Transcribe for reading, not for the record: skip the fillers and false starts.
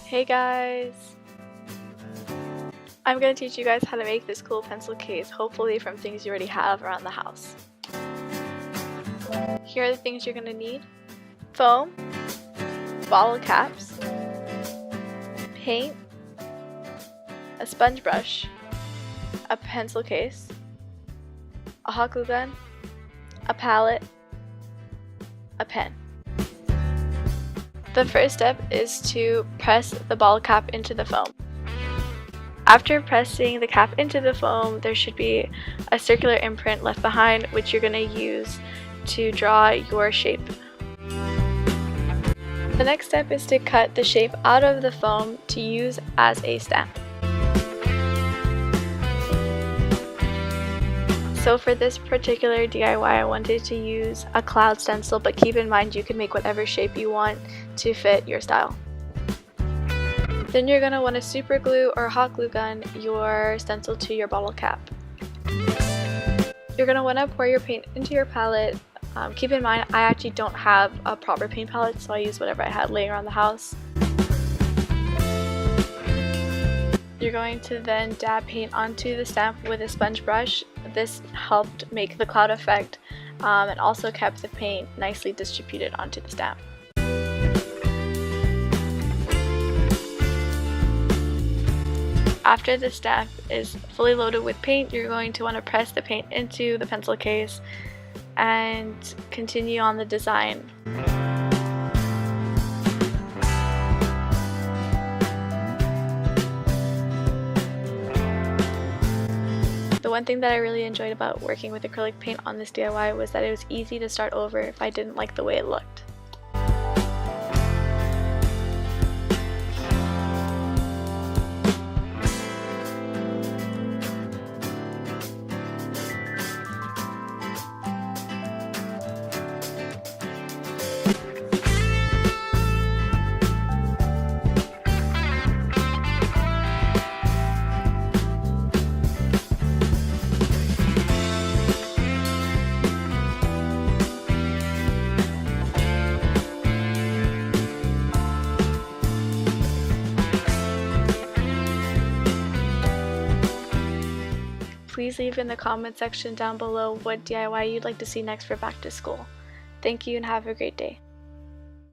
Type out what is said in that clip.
Hey guys! I'm going to teach you guys how to make this cool pencil case, hopefully from things you already have around the house. Here are the things you're going to need: foam, bottle caps, paint, a sponge brush, a pencil case, a hot glue gun, a palette, a pen. The first step is to press the bottle cap into the foam. After pressing the cap into the foam, there should be a circular imprint left behind, which you're going to use to draw your shape. The next step is to cut the shape out of the foam to use as a stamp. So for this particular DIY, I wanted to use a cloud stencil, but keep in mind you can make whatever shape you want to fit your style. Then you're going to want to super glue or hot glue gun your stencil to your bottle cap. You're going to want to pour your paint into your palette. Keep in mind I actually don't have a proper paint palette, so I use whatever I had laying around the house. You're going to then dab paint onto the stamp with a sponge brush. This helped make the cloud effect and also kept the paint nicely distributed onto the stamp. After the stamp is fully loaded with paint, you're going to want to press the paint into the pencil case and continue on the design. The one thing that I really enjoyed about working with acrylic paint on this DIY was that it was easy to start over if I didn't like the way it looked. Please leave in the comment section down below what DIY you'd like to see next for back to school. Thank you and have a great day.